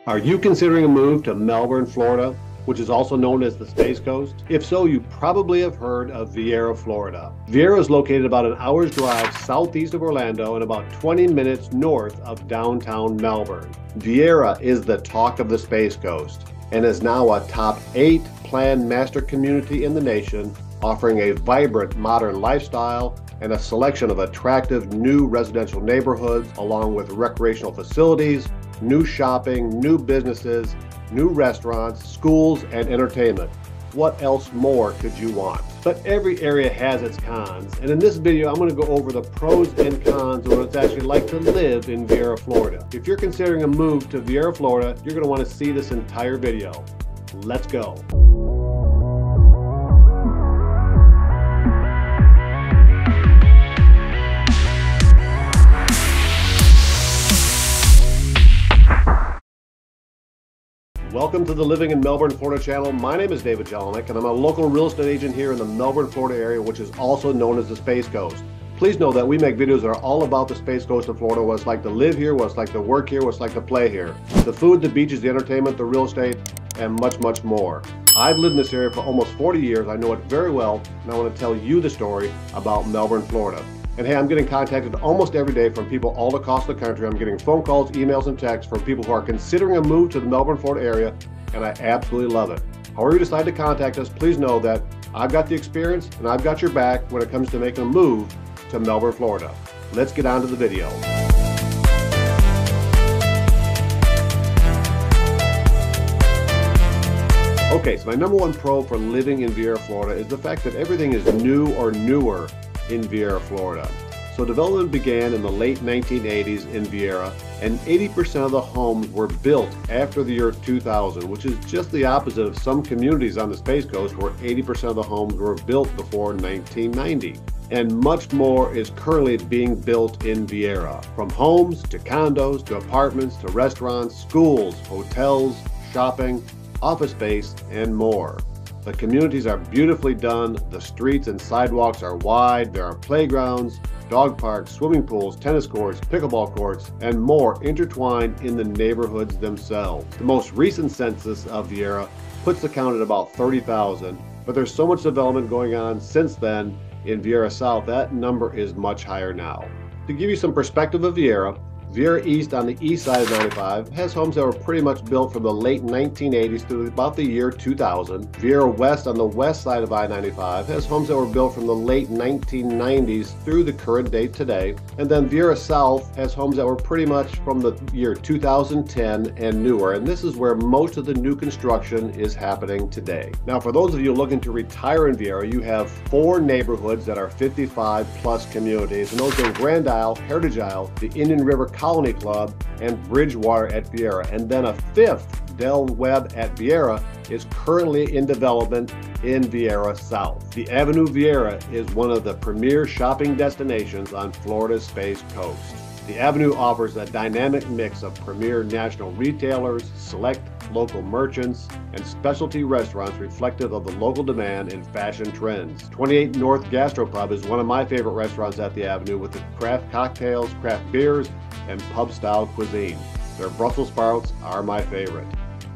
Are you considering a move to Melbourne, Florida, which is also known as the Space Coast? If so, you probably have heard of Viera Florida. Viera is located about an hour's drive southeast of Orlando and about 20 minutes north of downtown Melbourne. Viera is the talk of the Space Coast and is now a top 8 planned master community in the nation, offering a vibrant modern lifestyle and a selection of attractive new residential neighborhoods along with recreational facilities, new shopping, new businesses, new restaurants, schools, and entertainment. What else more could you want? But every area has its cons, and in this video I'm going to go over the pros and cons of what it's actually like to live in Viera, Florida. If you're considering a move to Viera, Florida, you're going to want to see this entire video. Let's go. Welcome to the Living in Melbourne, Florida channel. My name is David Jelinek, and I'm a local real estate agent here in the Melbourne, Florida area, which is also known as the Space Coast. Please know that we make videos that are all about the Space Coast of Florida, what it's like to live here, what it's like to work here, what it's like to play here. The food, the beaches, the entertainment, the real estate, and much, much more. I've lived in this area for almost 40 years. I know it very well, and I want to tell you the story about Melbourne, Florida. And hey, I'm getting contacted almost every day from people all across the country. I'm getting phone calls, emails, and texts from people who are considering a move to the Melbourne, Florida area, and I absolutely love it. However you decide to contact us, please know that I've got the experience and I've got your back when it comes to making a move to Melbourne, Florida. Let's get on to the video. Okay, so my number one pro for living in Viera, Florida is the fact that everything is new or newer in Viera, Florida. So development began in the late 1980s in Viera, and 80% of the homes were built after the year 2000, which is just the opposite of some communities on the Space Coast where 80% of the homes were built before 1990. And much more is currently being built in Viera, from homes to condos to apartments to restaurants, schools, hotels, shopping, office space, and more. The communities are beautifully done, the streets and sidewalks are wide, there are playgrounds, dog parks, swimming pools, tennis courts, pickleball courts, and more intertwined in the neighborhoods themselves. The most recent census of Viera puts the count at about 30,000, but there's so much development going on since then in Viera South, that number is much higher now. To give you some perspective of Viera East on the east side of 95 has homes that were pretty much built from the late 1980s to about the year 2000. Viera West on the west side of I-95 has homes that were built from the late 1990s through the current date today. And then Viera South has homes that were pretty much from the year 2010 and newer. And this is where most of the new construction is happening today. Now, for those of you looking to retire in Viera, you have 4 neighborhoods that are 55 plus communities. And those are Grand Isle, Heritage Isle, the Indian River Colony Club, and Bridgewater at Viera. And then a 5th, Del Webb at Viera, is currently in development in Viera South. The Avenue Viera is one of the premier shopping destinations on Florida's Space Coast. The Avenue offers a dynamic mix of premier national retailers, select local merchants, and specialty restaurants reflective of the local demand and fashion trends. 28 North Gastropub is one of my favorite restaurants at the Avenue with its craft cocktails, craft beers, and pub-style cuisine. Their Brussels sprouts are my favorite.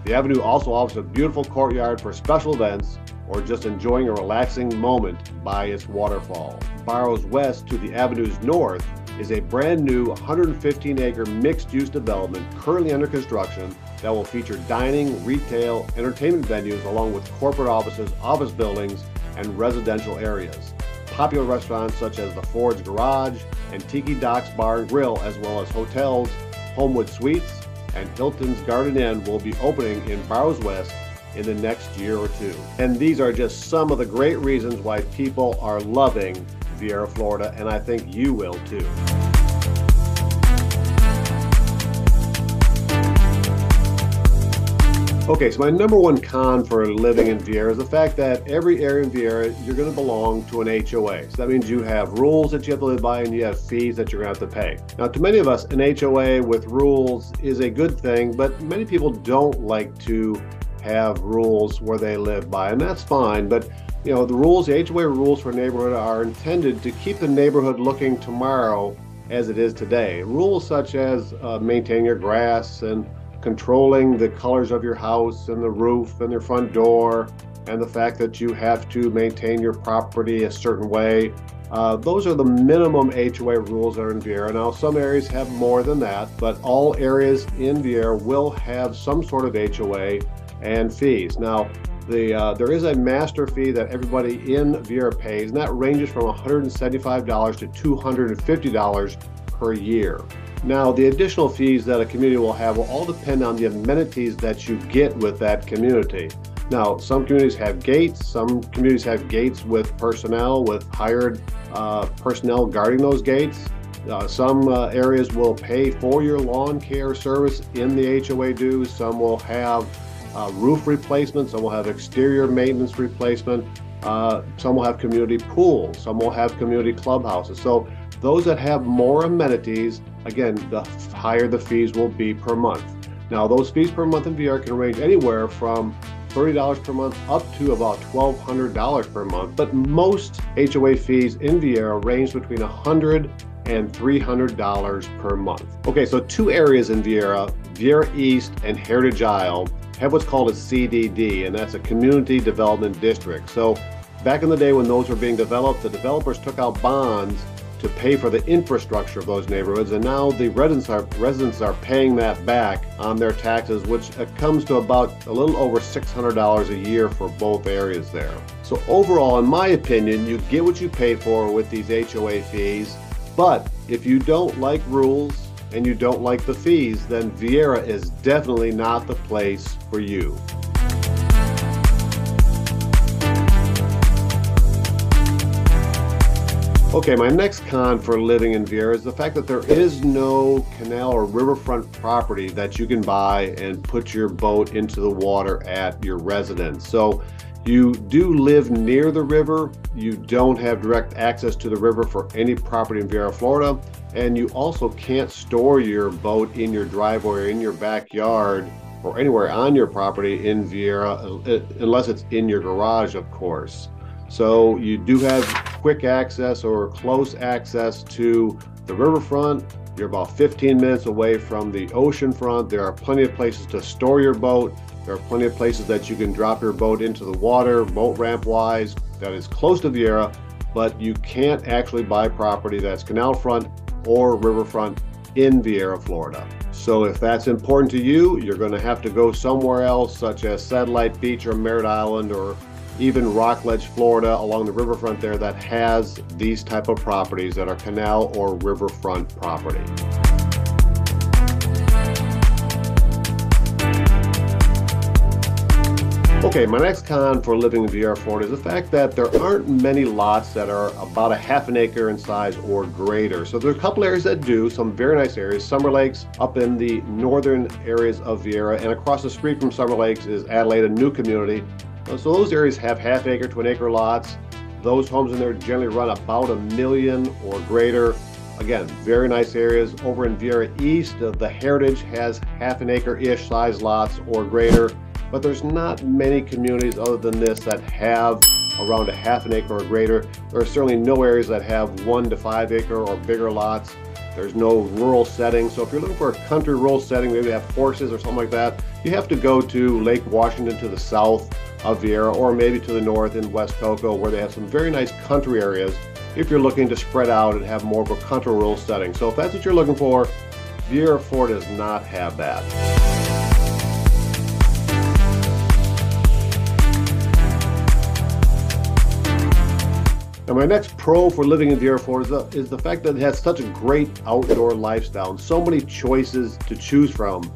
The Avenue also offers a beautiful courtyard for special events or just enjoying a relaxing moment by its waterfall. Barrows West to the Avenue's north is a brand new 115-acre mixed-use development currently under construction that will feature dining, retail, entertainment venues along with corporate offices, office buildings, and residential areas. Popular restaurants such as the Ford's Garage and Tiki Docks Bar and Grill, as well as hotels, Homewood Suites, and Hilton's Garden Inn will be opening in Barrows West in the next year or two. And these are just some of the great reasons why people are loving Viera, Florida, and I think you will too. Okay, so my number one con for living in Viera is the fact that every area in Viera, you're going to belong to an HOA. So that means you have rules that you have to live by and you have fees that you're going to have to pay. Now, to many of us, an HOA with rules is a good thing, but many people don't like to have rules where they live by, and that's fine. But you know, the rules, the HOA rules for a neighborhood are intended to keep the neighborhood looking tomorrow as it is today. Rules such as maintaining your grass and controlling the colors of your house and the roof and your front door, and the fact that you have to maintain your property a certain way. Those are the minimum HOA rules that are in Viera. Now, some areas have more than that, but all areas in Viera will have some sort of HOA and fees. Now, there is a master fee that everybody in Viera pays, and that ranges from $175 to $250 per year. Now, the additional fees that a community will have will all depend on the amenities that you get with that community. Now, some communities have gates, some communities have gates with personnel, with hired personnel guarding those gates. Some areas will pay for your lawn care service in the HOA dues. Some will have roof replacement, some will have exterior maintenance replacement, some will have community pools, some will have community clubhouses. So those that have more amenities, again, the higher the fees will be per month. Now, those fees per month in Viera can range anywhere from $30 per month up to about $1,200 per month, but most HOA fees in Viera range between $100 and $300 per month. Okay, so two areas in Viera, Viera East and Heritage Isle, have what's called a CDD, and that's a Community Development District. So back in the day when those were being developed, the developers took out bonds to pay for the infrastructure of those neighborhoods, and now the residents are paying that back on their taxes, which comes to about a little over $600 a year for both areas there. So overall, in my opinion, you get what you pay for with these HOA fees, but if you don't like rules and you don't like the fees, then Viera is definitely not the place for you. Okay, my next con for living in Viera is the fact that there is no canal or riverfront property that you can buy and put your boat into the water at your residence. So you do live near the river, you don't have direct access to the river for any property in Viera, Florida, and you also can't store your boat in your driveway or in your backyard or anywhere on your property in Viera, unless it's in your garage, of course. So you do have quick access or close access to the riverfront. You're about 15 minutes away from the ocean front. There are plenty of places to store your boat. There are plenty of places that you can drop your boat into the water, boat ramp wise, that is close to Viera, but you can't actually buy property that's canal front or riverfront in Viera, Florida. So if that's important to you, you're going to have to go somewhere else, such as Satellite Beach or Merritt Island, or even Rockledge, Florida, along the riverfront there, that has these type of properties that are canal or riverfront property. Okay, my next con for living in Viera, Florida is the fact that there aren't many lots that are about a half an acre in size or greater. So there are a couple areas that do, some very nice areas. Summer Lakes up in the northern areas of Viera, and across the street from Summer Lakes is Adelaide, a new community. So those areas have half acre to an acre lots. Those homes in there generally run about $1 million or greater. Again, very nice areas. Over in Viera East, the Heritage has half an acre-ish size lots or greater. But there's not many communities other than this that have around a half an acre or greater. There are certainly no areas that have 1 to 5 acre or bigger lots. There's no rural setting. So if you're looking for a country rural setting, maybe have horses or something like that, you have to go to Lake Washington to the south of Viera, or maybe to the north in West Cocoa, where they have some very nice country areas if you're looking to spread out and have more of a country rural setting. So if that's what you're looking for, Viera, Florida does not have that. And my next pro for living in Viera, Florida is the fact that it has such a great outdoor lifestyle and so many choices to choose from.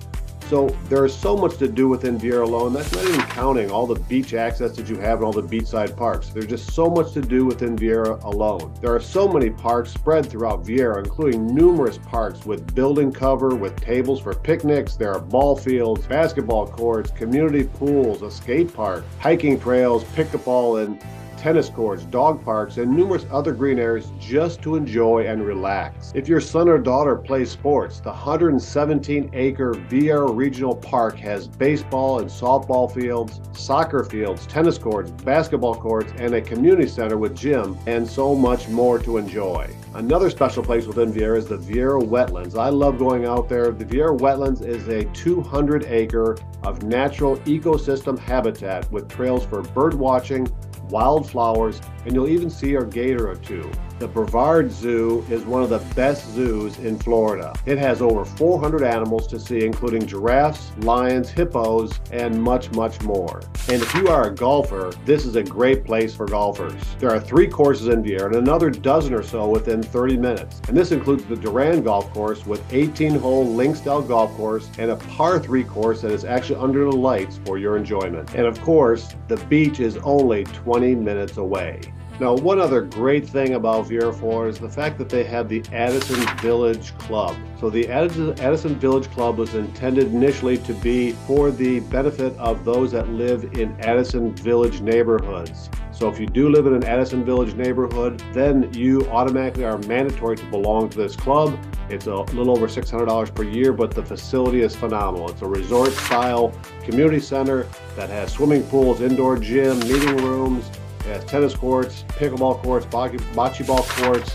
So there is so much to do within Viera alone. That's not even counting all the beach access that you have and all the beachside parks. There's just so much to do within Viera alone. There are so many parks spread throughout Viera, including numerous parks with building cover, with tables for picnics. There are ball fields, basketball courts, community pools, a skate park, hiking trails, pickleball and tennis courts, dog parks, and numerous other green areas just to enjoy and relax. If your son or daughter plays sports, the 117-acre Viera Regional Park has baseball and softball fields, soccer fields, tennis courts, basketball courts, and a community center with gym, and so much more to enjoy. Another special place within Viera is the Viera Wetlands. I love going out there. The Viera Wetlands is a 200-acre of natural ecosystem habitat with trails for bird watching, wildflowers, and you'll even see a gator or two. The Brevard Zoo is one of the best zoos in Florida. It has over 400 animals to see, including giraffes, lions, hippos, and much, much more. And if you are a golfer, this is a great place for golfers. There are 3 courses in Viera and another dozen or so within 30 minutes. And this includes the Durand Golf Course with 18-hole link-style golf course and a par 3 course that is actually under the lights for your enjoyment. And of course, the beach is only 20 minutes away. Now, one other great thing about Viera Florida is the fact that they have the Addison Village Club. So the Addison Village Club was intended initially to be for the benefit of those that live in Addison Village neighborhoods. So if you do live in an Addison Village neighborhood, then you automatically are mandatory to belong to this club. It's a little over $600 per year, but the facility is phenomenal. It's a resort-style community center that has swimming pools, indoor gym, meeting rooms. It has tennis courts, pickleball courts, bocce ball courts,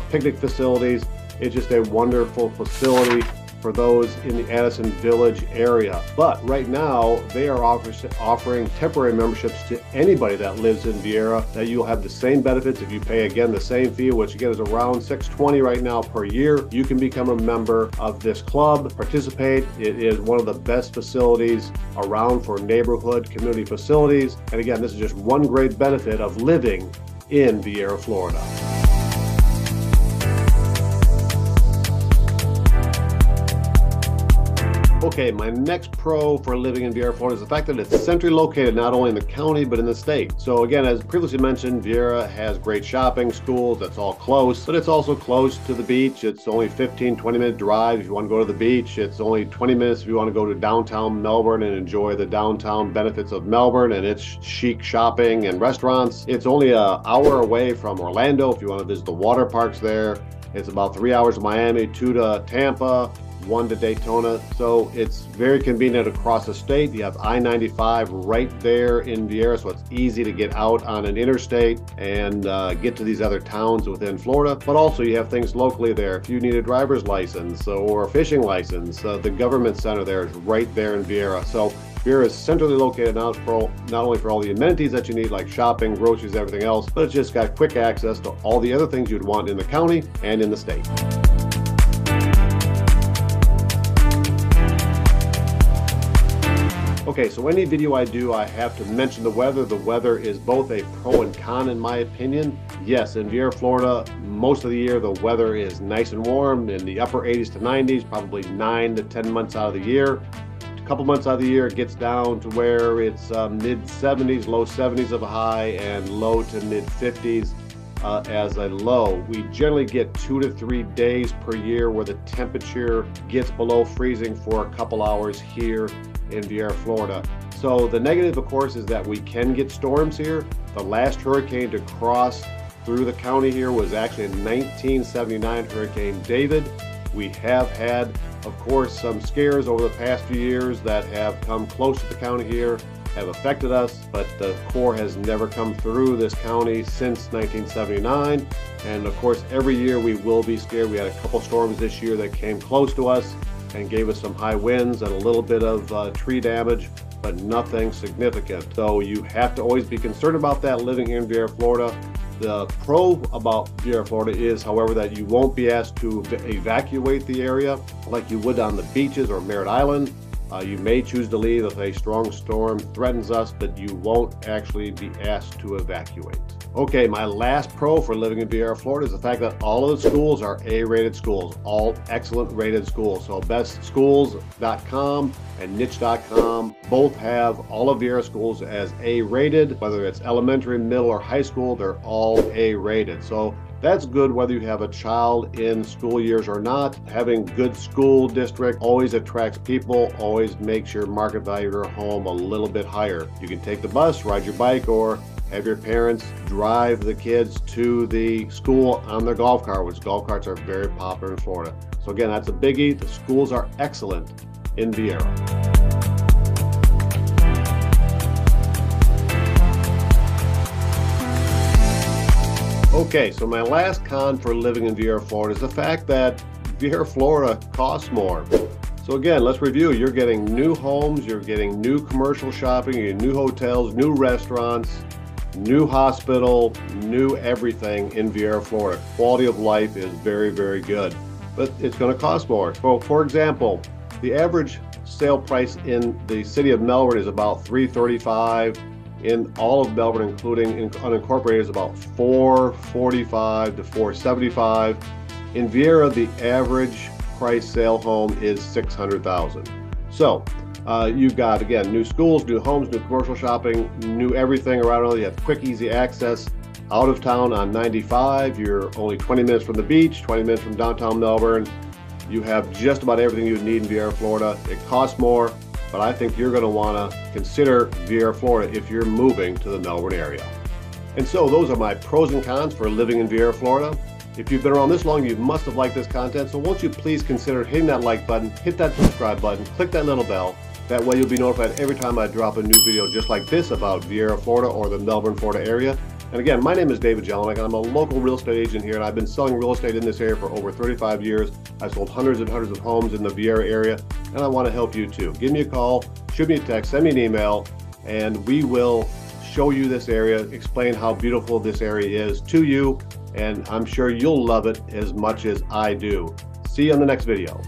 picnic facilities. It's just a wonderful facility for those in the Addison Village area. But right now, they are offering temporary memberships to anybody that lives in Viera, that you'll have the same benefits if you pay, again, the same fee, which again is around $620 right now per year. You can become a member of this club, participate. It is one of the best facilities around for neighborhood community facilities. And again, this is just one great benefit of living in Viera, Florida. Okay, my next pro for living in Viera, Florida is the fact that it's centrally located not only in the county but in the state. So again, as previously mentioned, Viera has great shopping, schools, that's all close, but it's also close to the beach. It's only 15-20 minute drive if you want to go to the beach. It's only 20 minutes if you want to go to downtown Melbourne and enjoy the downtown benefits of Melbourne and its chic shopping and restaurants. It's only an hour away from Orlando if you want to visit the water parks there. It's about 3 hours to Miami, 2 to Tampa, 1 to Daytona. So it's very convenient across the state. You have I-95 right there in Viera, so it's easy to get out on an interstate and get to these other towns within Florida. But also you have things locally there. If you need a driver's license or a fishing license, the government center there is right there in Viera. So Viera is centrally located not only for all the amenities that you need, like shopping, groceries, everything else, but it's just got quick access to all the other things you'd want in the county and in the state. Okay, so any video I do, I have to mention the weather. The weather is both a pro and con in my opinion. Yes, in Viera, Florida, most of the year the weather is nice and warm in the upper 80s to 90s, probably 9 to 10 months out of the year. A couple months out of the year it gets down to where it's mid 70s, low 70s of a high and low to mid 50s as a low. We generally get 2 to 3 days per year where the temperature gets below freezing for a couple hours here in Viera, Florida. So the negative, of course, is that we can get storms here. The last hurricane to cross through the county here was actually in 1979 Hurricane David. We have had, of course, some scares over the past few years that have come close to the county here, have affected us, but the core has never come through this county since 1979. And of course, every year we will be scared. We had a couple storms this year that came close to us and gave us some high winds and a little bit of tree damage, but nothing significant. So you have to always be concerned about that living here in Viera, Florida. The pro about Viera, Florida is, however, that you won't be asked to evacuate the area like you would on the beaches or Merritt Island. You may choose to leave if a strong storm threatens us, but you won't actually be asked to evacuate. Okay, my last pro for living in Viera, Florida is the fact that all of the schools are A-rated schools, all excellent rated schools. So bestschools.com and niche.com both have all of Viera schools as A-rated, whether it's elementary, middle, or high school, they're all A-rated. So that's good whether you have a child in school years or not. Having good school district always attracts people, always makes your market value of your home a little bit higher. You can take the bus, ride your bike, or Have your parents drive the kids to the school on their golf cart, which golf carts are very popular in Florida. So again, that's a biggie. The schools are excellent in Viera. Okay, so my last con for living in Viera, Florida is the fact that Viera, Florida costs more. So again, let's review. You're getting new homes, you're getting new commercial shopping, you're getting new hotels, new restaurants, new hospital, new everything in Viera, Florida. Quality of life is very, very good, but it's going to cost more. So for example, the average sale price in the city of Melbourne is about $335. In all of Melbourne, including unincorporated, is about $445 to $475. In Viera, the average price sale home is $600,000. So you've got, again, new schools, new homes, new commercial shopping, new everything around. You have quick, easy access out of town on 95. You're only 20 minutes from the beach, 20 minutes from downtown Melbourne. You have just about everything you need in Viera, Florida. It costs more, but I think you're going to want to consider Viera, Florida if you're moving to the Melbourne area. And so those are my pros and cons for living in Viera, Florida. If you've been around this long, you must have liked this content, so won't you please consider hitting that like button, hit that subscribe button, click that little bell. That way you'll be notified every time I drop a new video just like this about Viera, Florida or the Melbourne, Florida area. And again, my name is David Jelinek, and I'm a local real estate agent here, and I've been selling real estate in this area for over 35 years. I've sold hundreds and hundreds of homes in the Viera area, and I want to help you too. Give me a call, shoot me a text, send me an email, and we will show you this area, explain how beautiful this area is to you, and I'm sure you'll love it as much as I do. See you on the next video.